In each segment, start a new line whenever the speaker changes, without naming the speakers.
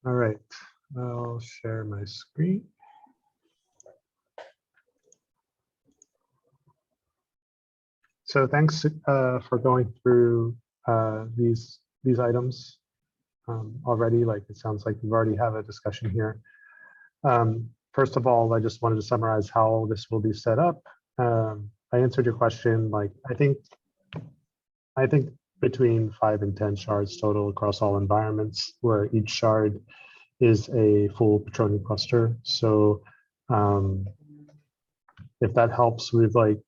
All right, I'll share my screen. So thanks for going through these items already. Like it sounds like we've already have a discussion here. First of all, I just wanted to summarize how this will be set up. I answered your question. Like I think between 5 and 10 shards total across all environments, where each shard is a full Petroni cluster. So if that helps with like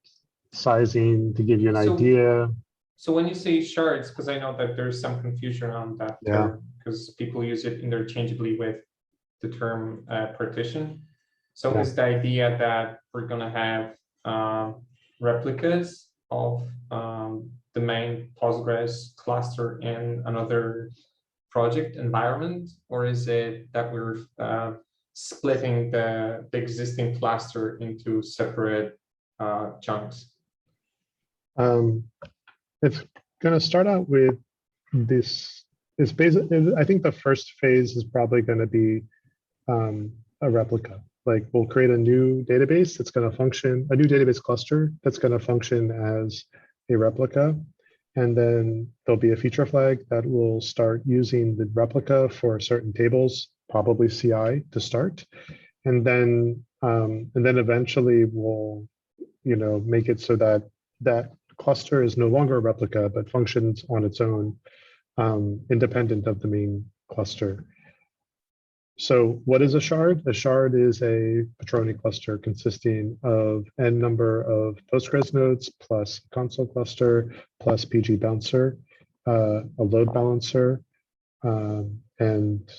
sizing to give you an idea.
So when you say shards, because I know that there's some confusion around that term, because people use it interchangeably with the term partition. So is the idea that we're going to have replicas of the main Postgres cluster in another project environment, or is it that we're splitting the existing cluster into separate chunks?
It's going to start out with this. It's basically, I think the first phase is probably going to be a replica. Like we'll create a new database that's going to function, a new database cluster that's going to function as a replica. And then there'll be a feature flag that will start using the replica for certain tables, probably CI to start. And then eventually we'll, make it so that that cluster is no longer a replica, but functions on its own, independent of the main cluster. So what is a shard? A shard is a Petroni cluster consisting of n number of Postgres nodes plus console cluster plus PG bouncer, a load balancer, and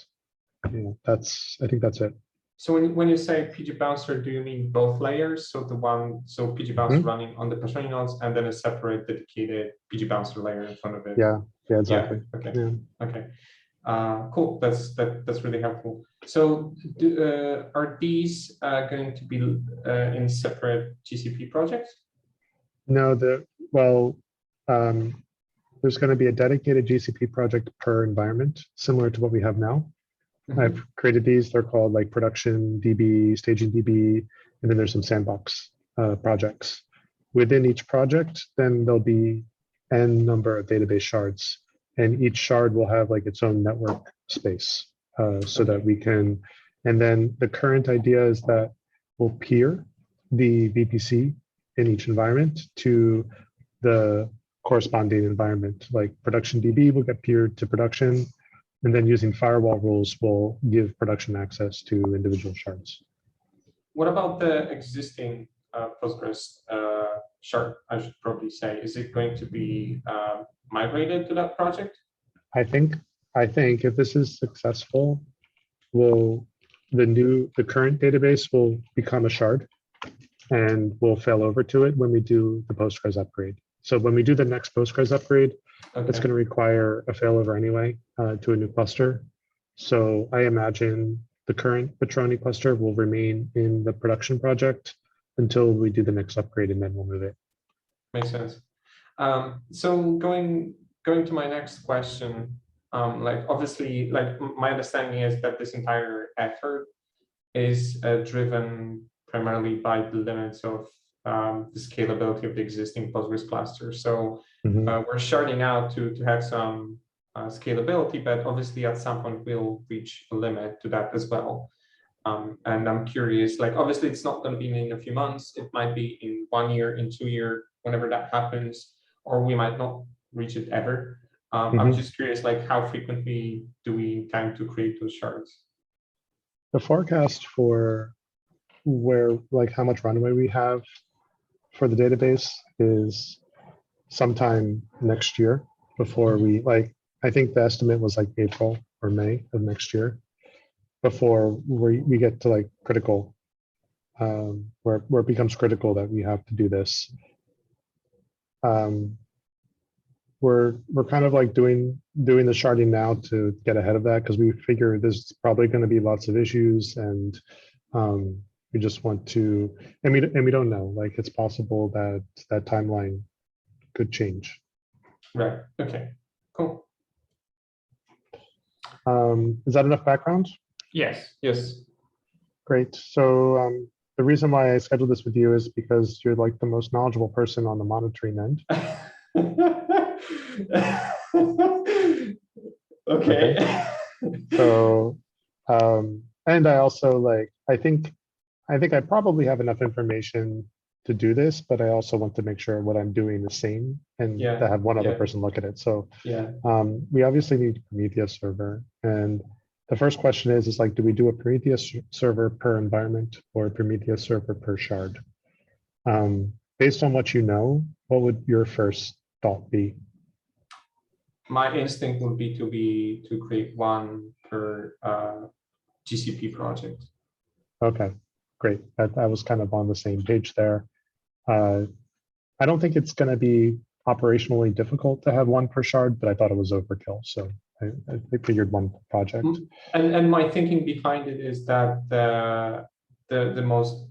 I think that's it.
So when you say PG bouncer, do you mean both layers? So PG bouncer running on the Petroni nodes and then a separate dedicated PG bouncer layer in front of it?
Yeah, exactly.
Yeah, okay.
Yeah.
Okay. Cool. That's really helpful. So are these going to be in separate GCP projects?
No, there's going to be a dedicated GCP project per environment, similar to what we have now. I've created these. They're called like production DB, staging DB, and then there's some sandbox projects. Within each project, then there'll be n number of database shards, and each shard will have like its own network space, so that we can. And then the current idea is that we'll peer the VPC in each environment to the corresponding environment. Like production DB will get peered to production. And then using firewall rules will give production access to individual shards.
What about the existing Postgres shard, I should probably say? Is it going to be migrated to that project?
I think if this is successful, the current database will become a shard and we'll fail over to it when we do the Postgres upgrade. So when we do the next Postgres upgrade, it's going to require a failover anyway to a new cluster. So I imagine the current Petroni cluster will remain in the production project until we do the next upgrade, and then we'll move it.
Makes sense. So going to my next question, obviously, my understanding is that this entire effort is driven primarily by the limits of the scalability of the existing Postgres cluster. So we're sharding out to have some scalability, but obviously at some point we'll reach a limit to that as well. And I'm curious, obviously it's not going to be in a few months. It might be in 1 year, in 2 years, whenever that happens, or we might not reach it ever. I'm just curious, how frequently do we intend to create those shards?
The forecast for how much runway we have for the database is sometime next year before we I think the estimate was April or May of next year before we get to critical where it becomes critical that we have to do this. We're kind of doing the sharding now to get ahead of that, because we figure there's probably going to be lots of issues, and we just want to, and we don't know, it's possible that that timeline could change.
Right. Okay. Cool.
Is that enough background?
Yes, yes.
Great. So the reason why I scheduled this with you is because you're like the most knowledgeable person on the monitoring end.
Okay.
So, and I also like, I think I probably have enough information to do this, but I also want to make sure what I'm doing is sane and
Yeah,
to have one other
yeah,
person look at it. So
yeah.
we obviously need a Prometheus server. And the first question is like, do we do a Prometheus server per environment or a Prometheus server per shard? Based on what you know, what would your first thought be?
My instinct would be to create one per GCP project.
Okay, great. I was kind of on the same page there. I don't think it's going to be operationally difficult to have one per shard, but I thought it was overkill. So I figured one project.
And my thinking behind it is that the most,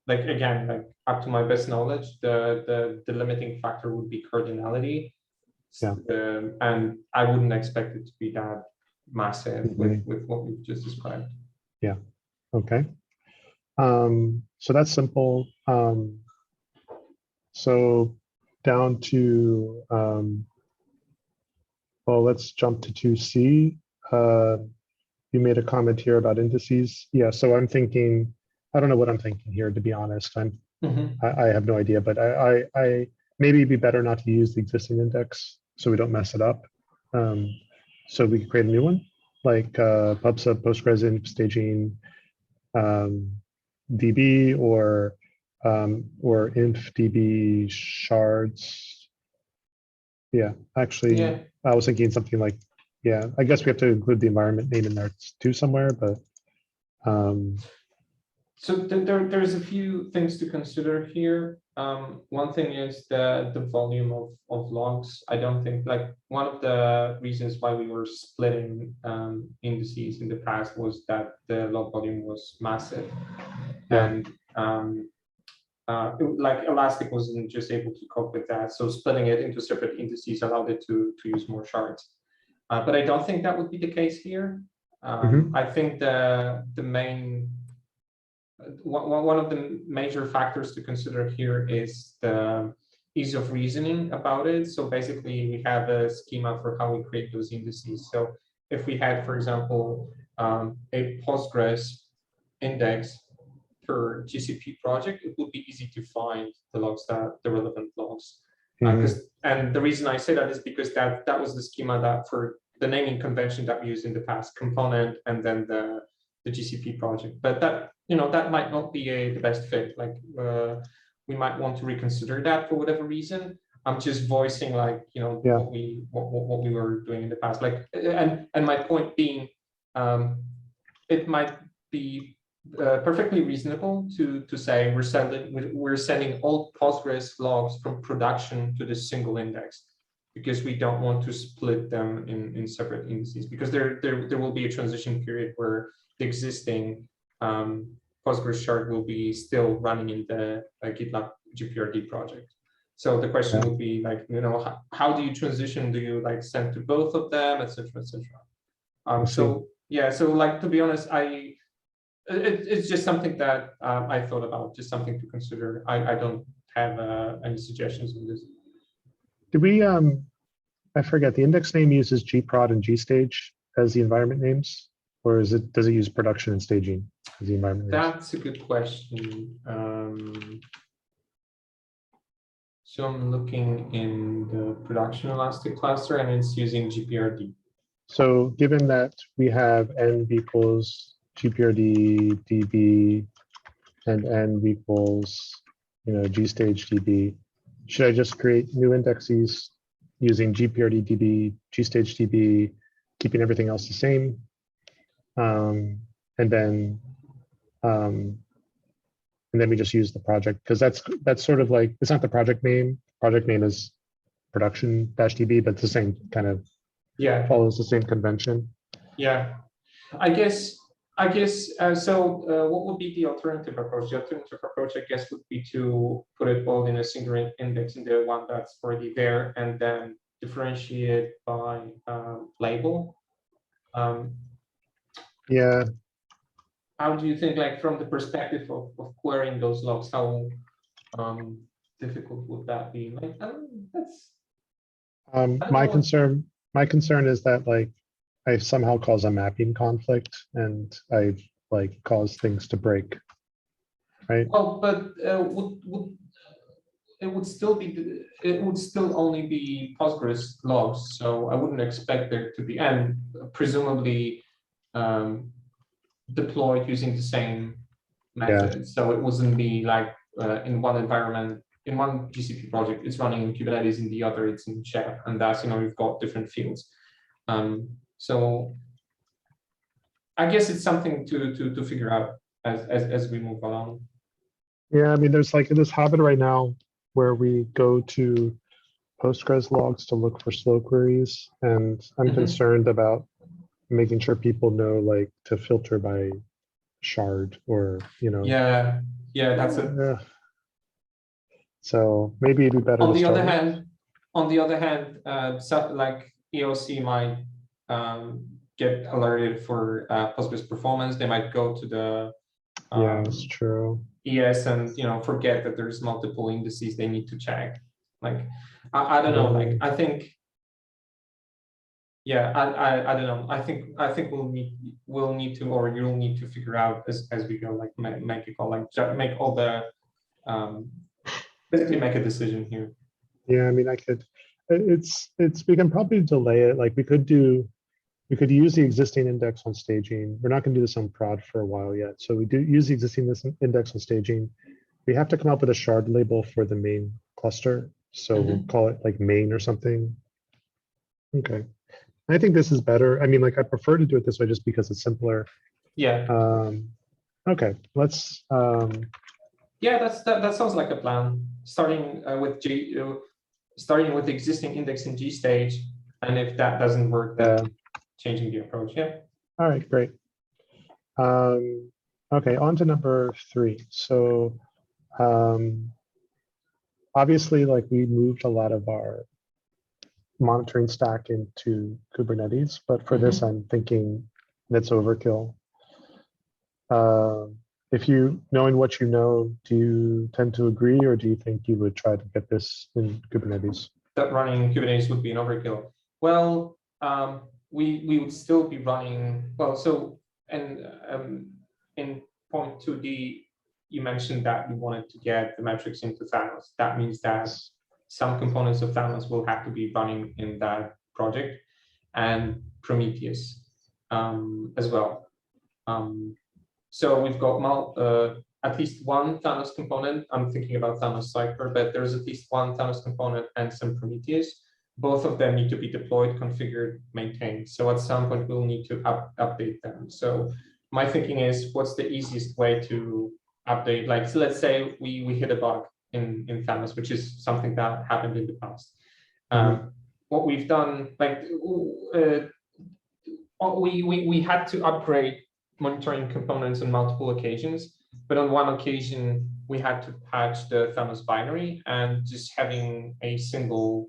like, again, like up to my best knowledge, the limiting factor would be cardinality.
Yeah.
And I wouldn't expect it to be that massive
Mhm.
with what we've just described.
Yeah. Okay. So that's simple. So down to, well, let's jump to 2C. You made a comment here about indices. Yeah, so I'm thinking, I don't know what I'm thinking here, to be honest. I have no idea, but I maybe it'd be better not to use the existing index so we don't mess it up. So we could create a new one, like pubsub postgres inf staging db or inf db shards. Yeah, actually,
Yeah.
I was thinking something like, yeah, I guess we have to include the environment name in there too somewhere, but
So there's a few things to consider here. One thing is the volume of logs. I don't think, like, one of the reasons why we were splitting indices in the past was that the log volume was massive.
yeah.
And like Elastic wasn't just able to cope with that. So splitting it into separate indices allowed it to use more shards. But I don't think that would be the case here. I think the main one of the major factors to consider here is the ease of reasoning about it. So basically, we have a schema for how we create those indices. So if we had, for example, a Postgres index per GCP project, it would be easy to find the relevant logs. And the reason I say that is because that was the schema that for the naming convention that we used in the past, component and then the GCP project. But that might not be the best fit. Like we might want to reconsider that for whatever reason. I'm just voicing, like,
Yeah.
what we were doing in the past. Like, and my point being, it might be perfectly reasonable to say we're sending all Postgres logs from production to this single index, because we don't want to split them in separate indices, because there will be a transition period where the existing Postgres shard will be still running in the GitLab GPRD project. So the question would be, like, how do you transition? Do you like send to both of them, etc., etc.? So yeah, so like, to be honest, it's just something that I thought about, just something to consider. I don't have any suggestions on this.
Did we, I forget, the index name uses gprod and gstage as the environment names, or does it use production and staging as the environment names?
That's a good question. So I'm looking in the production Elastic cluster, and it's using GPRD.
So given that we have n equals GPRD db and n equals gstage db, should I just create new indexes using GPRD db, gstage db, keeping everything else the same, and then we just use the project, because that's sort of like, it's not the project name. Project name is production-db, but it's the same kind of, follows the same convention.
Yeah, I guess so. What would be the alternative approach? The alternative approach, I guess, would be to put it all in a single index, in the one that's already there, and then differentiate by label. Um,
Yeah,
how do you think, like from the perspective of querying those logs, how difficult would that be? Like, I don't, that's, I don't
my
know what,
concern is that like I somehow cause a mapping conflict and I like cause things to break, right?
well, but would it would still be it would still only be Postgres logs, so I wouldn't expect there to be, and presumably um, deployed using the same
Yeah,
method. So it wouldn't be like in one environment, in one GCP project, it's running in Kubernetes, in the other it's in Chef, and that's, you've got different fields. So I guess it's something to figure out as we move along.
yeah. I mean, there's like this habit right now where we go to Postgres logs to look for slow queries, and I'm
Mhm.
concerned about making sure people know like to filter by shard or
Yeah, yeah, that's it.
So maybe it'd be better
On
to
the other
start.
hand, like EOC might get alerted for Postgres performance. They might go to the
Yeah, it's true.
ES and forget that there's multiple indices they need to check. Like I don't know. Like I think, yeah, I don't know. I think we'll need to, or you'll need to figure out as we go. Like make a call, like make all the basically make a decision here.
Yeah, I mean, I could. We can probably delay it. Like we could use the existing index on staging. We're not going to do this on prod for a while yet. So we do use the existing index on staging. We have to come up with a shard label for the main cluster. So we'll call it like main or something. Okay. I think this is better. I mean, like I prefer to do it this way just because it's simpler.
Yeah.
Okay, let's.
Yeah, that sounds like a plan. Starting starting with the existing index in G stage, and if that doesn't work, then changing the approach. Yeah.
All right, great. Okay, on to number 3. So obviously, like we moved a lot of our monitoring stack into Kubernetes, but for this, I'm thinking that's overkill. If you, knowing what you know, do you tend to agree, or do you think you would try to get this in Kubernetes?
That running Kubernetes would be an overkill. Well, we would still be running, well, so, and in point 2D, you mentioned that you wanted to get the metrics into Thanos. That means that some components of Thanos will have to be running in that project, and Prometheus as well. So we've got at least one Thanos component. I'm thinking about Thanos Cypher, but there's at least one Thanos component and some Prometheus. Both of them need to be deployed, configured, maintained. So at some point, we'll need to update them. So my thinking is, what's the easiest way to update? Like, so let's say we hit a bug in Thanos, which is something that happened in the past. What we've done, like, we had to upgrade monitoring components on multiple occasions, but on one occasion we had to patch the Thanos binary, and just having a single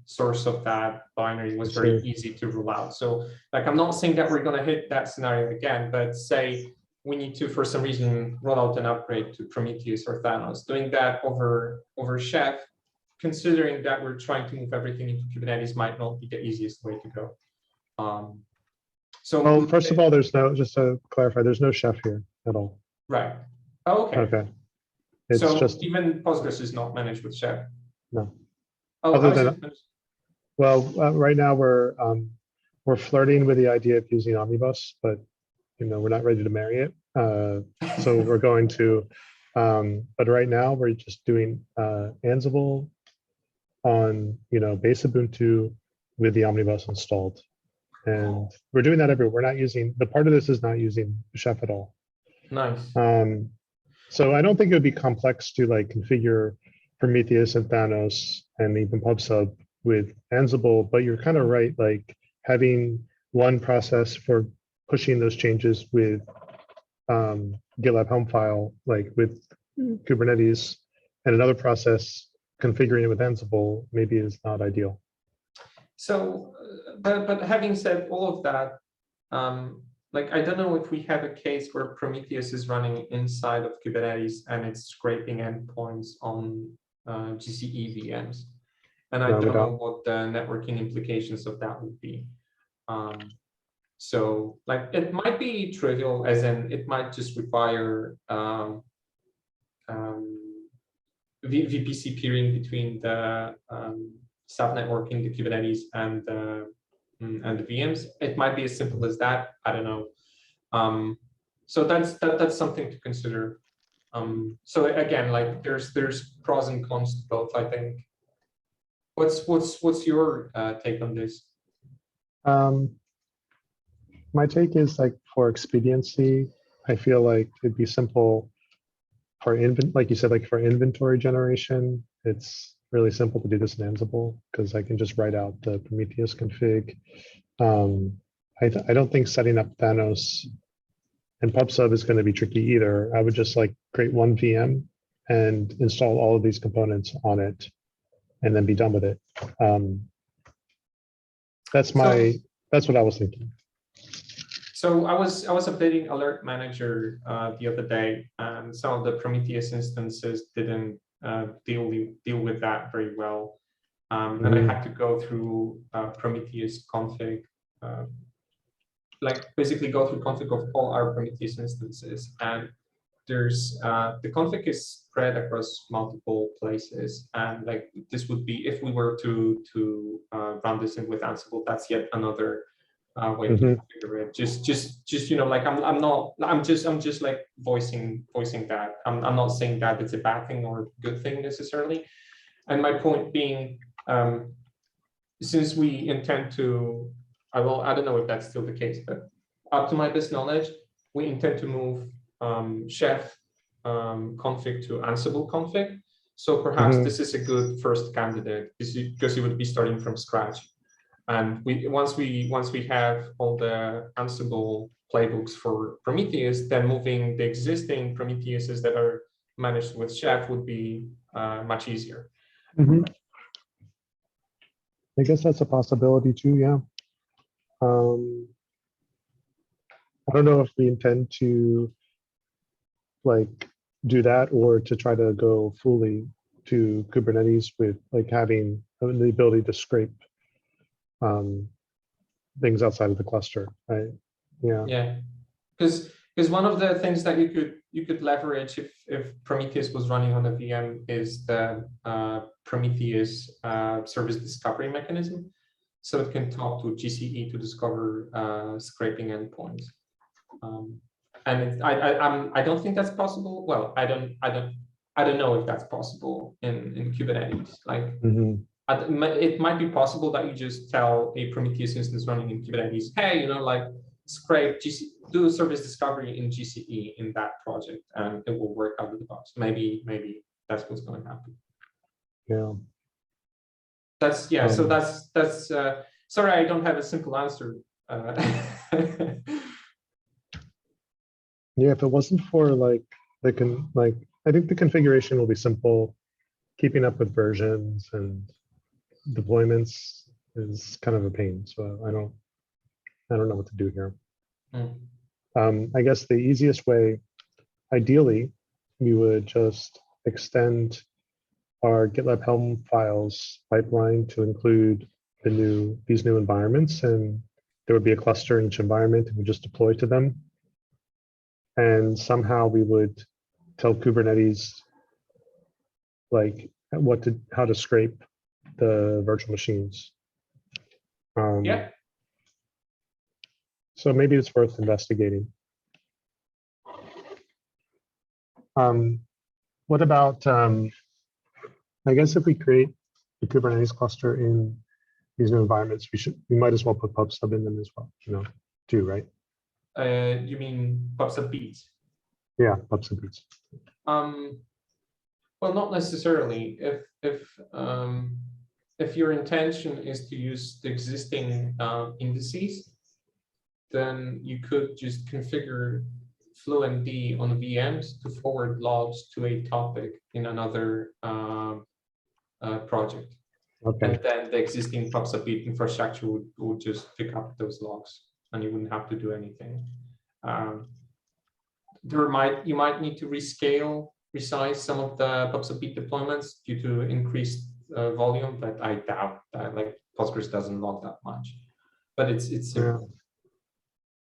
source of that binary was very easy to rule out. So like, I'm not saying that we're going to hit that scenario again, but say we need to, for some reason, roll out an upgrade to Prometheus or Thanos. Doing that over Chef, considering that we're trying to move everything into Kubernetes, might not be the easiest way to go.
Well, first of all, there's no, just to clarify, there's no Chef here at all.
Right. Oh, okay.
Okay. It's
so
just
even Postgres is not managed with Chef.
no.
Oh,
Other than, well, right now we're flirting with the idea of using Omnibus, but we're not ready to marry it. So we're going to, but right now we're just doing Ansible on base Ubuntu with the Omnibus installed. And we're doing that everywhere. We're not using, the part of this is not using Chef at all.
Nice.
So I don't think it would be complex to like configure Prometheus and Thanos and even PubSub with Ansible, but you're kind of right, like having one process for pushing those changes with GitLab Helm file, like with Kubernetes, and another process configuring it with Ansible maybe is not ideal.
So, but having said all of that, like I don't know if we have a case where Prometheus is running inside of Kubernetes and it's scraping endpoints on GCE VMs, and I
No, we
don't know
don't.
what the networking implications of that would be. So, like, it might be trivial, as in it might just require VPC peering between the subnetworking, the Kubernetes, and the VMs. It might be as simple as that. I don't know. So that's something to consider. So again, like there's pros and cons to both, I think. What's your take on this?
My take is like for expediency, I feel like it'd be simple for like you said, like for inventory generation, it's really simple to do this in Ansible because I can just write out the Prometheus config. I don't think setting up Thanos and PubSub is going to be tricky either. I would just like create one VM and install all of these components on it and then be done with it. That's what I was thinking.
So I was updating Alert Manager the other day, and some of the Prometheus instances didn't deal with that very well, and I had to go through Prometheus config, like basically go through config of all our Prometheus instances, and there's the config is spread across multiple places, and like this would be if we were to run this in with Ansible, that's yet another way to configure it. Just you know, like I'm just like voicing that. I'm not saying that it's a bad thing or a good thing necessarily. And my point being, since we intend to, I don't know if that's still the case, but up to my best knowledge, we intend to move Chef config to Ansible config. So perhaps this is a good first candidate because you would be starting from scratch. And once we have all the Ansible playbooks for Prometheus, then moving the existing Prometheuses that are managed with Chef would be much easier.
I guess that's a possibility too, yeah. I don't know if we intend to like do that or to try to go fully to Kubernetes with like having the ability to scrape things outside of the cluster, right?
Yeah, because one of the things that you could leverage if Prometheus was running on a VM is the Prometheus service discovery mechanism, so it can talk to GCE to discover scraping endpoints. And I don't think that's possible. Well, I don't know if that's possible in Kubernetes. Like it might be possible that you just tell a Prometheus instance running in Kubernetes, hey, you know, like scrape do service discovery in GCE in that project, and it will work out of the box. Maybe that's what's going to happen.
Yeah.
That's yeah. So that's sorry, I don't have a simple answer.
Yeah, if it wasn't for like I think the configuration will be simple. Keeping up with versions and deployments is kind of a pain. So I don't know what to do here. I guess the easiest way, ideally, we would just extend our GitLab Helm files pipeline to include these new environments, and there would be a cluster in each environment, and we just deploy to them. And somehow we would tell Kubernetes like how to scrape the virtual machines.
Yeah.
So maybe it's worth investigating. What about, I guess if we create a Kubernetes cluster in these new environments, we might as well put PubSub in them as well, you know, too, right?
You mean PubSub beats?
Yeah, PubSub beats.
Well, not necessarily. If your intention is to use the existing indices, then you could just configure fluentd on VMs to forward logs to a topic in another project.
Okay.
And then the existing PubSub infrastructure would just pick up those logs, and you wouldn't have to do anything. You might need to resize some of the PubSub deployments due to increased volume, but I doubt that. Like Postgres doesn't log that much, but it's simple.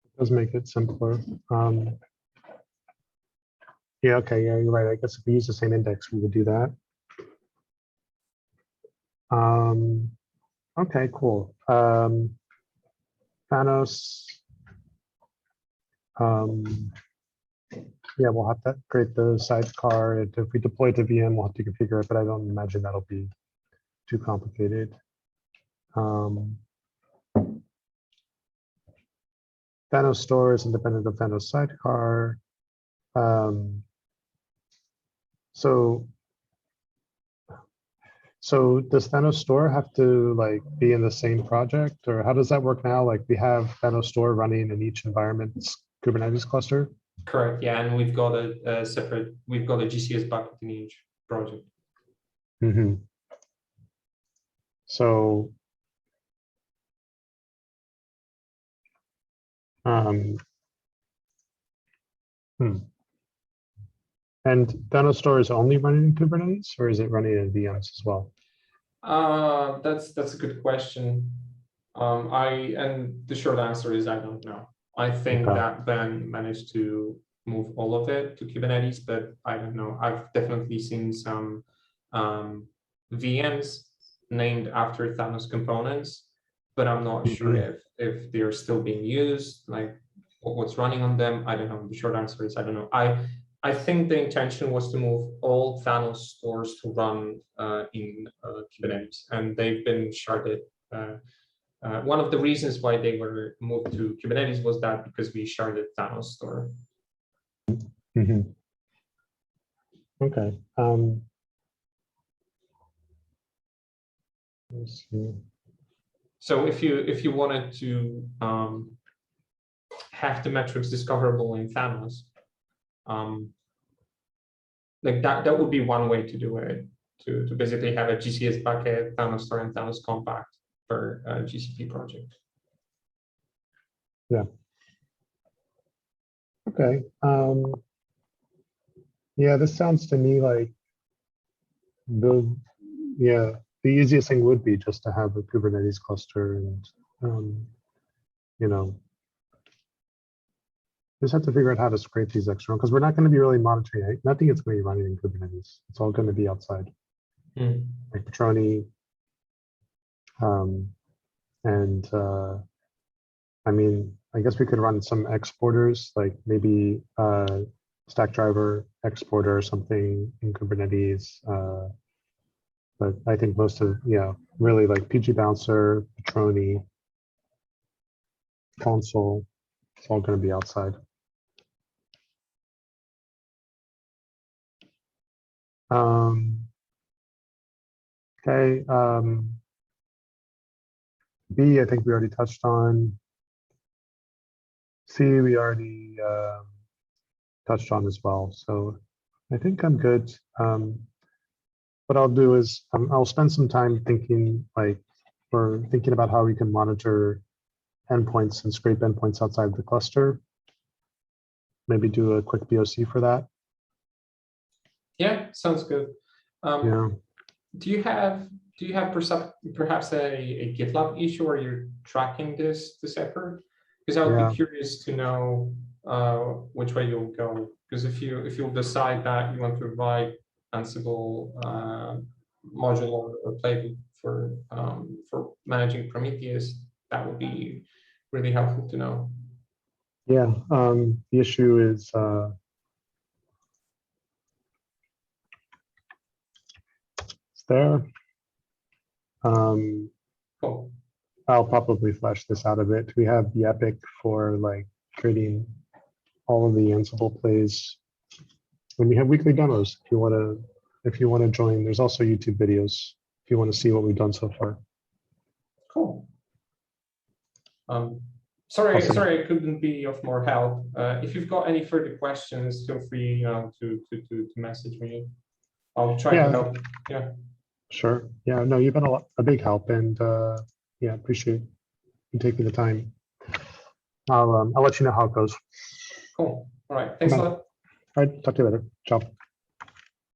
It does make it simpler. Yeah, okay, yeah, you're right. I guess if we use the same index, we would do that. Okay, cool. Thanos. Yeah, we'll have to create the sidecar. If we deploy to VM, we'll have to configure it, but I don't imagine that'll be too complicated. Thanos store is independent of Thanos sidecar. So does Thanos store have to like be in the same project, or how does that work now? Like we have Thanos store running in each environment's Kubernetes cluster?
Correct, yeah, and we've got a separate, we've got a GCS bucket in each project.
So and Thanos store is only running in Kubernetes, or is it running in VMs as well?
That's a good question. And the short answer is I don't know. I think that Ben managed to move all of it to Kubernetes, but I don't know. I've definitely seen some VMs named after Thanos components, but I'm not sure if they're still being used, like what's running on them. I don't know. The short answer is I don't know. I think the intention was to move all Thanos stores to run in Kubernetes, and they've been sharded. One of the reasons why they were moved to Kubernetes was that because we sharded Thanos store.
Okay. Let's see.
So if you wanted to have the metrics discoverable in Thanos, like that would be one way to do it, to basically have a GCS bucket, Thanos store, and Thanos compact for a GCP project.
Yeah. Okay. Yeah, this sounds to me like the easiest thing would be just to have a Kubernetes cluster, and just have to figure out how to scrape these external, because we're not going to be really monitoring it. Nothing is going to be running in Kubernetes. It's all going to be outside, like Patroni. I mean, I guess we could run some exporters, like maybe Stackdriver exporter or something in Kubernetes. But I think most of, really like PG Bouncer, Patroni, console, it's all going to be outside. Okay. B, I think we already touched on. C, we already touched on as well. So I think I'm good. What I'll do is I'll spend some time thinking about how we can monitor endpoints and scrape endpoints outside the cluster. Maybe do a quick POC for that.
Yeah, sounds good. Do you have perhaps a GitLab issue where you're tracking this effort? Because I would be curious to know which way you'll go. Because if you'll decide that you want to provide Ansible module or playbook for managing Prometheus, that would be really helpful to know.
Yeah, the issue is it's there.
Cool.
I'll probably flesh this out a bit. We have the epic for like creating all of the Ansible plays. And we have weekly demos if you want to join. There's also YouTube videos if you want to see what we've done so far.
Cool. Sorry I couldn't be of more help. If you've got any further questions, feel free to message me. I'll try to help. Yeah.
Sure. Yeah, no, you've been a big help, and yeah, appreciate you taking the time. I'll let you know how it goes.
Cool. All right. Thanks a
Bye.
lot.
All right, talk to you later. Ciao.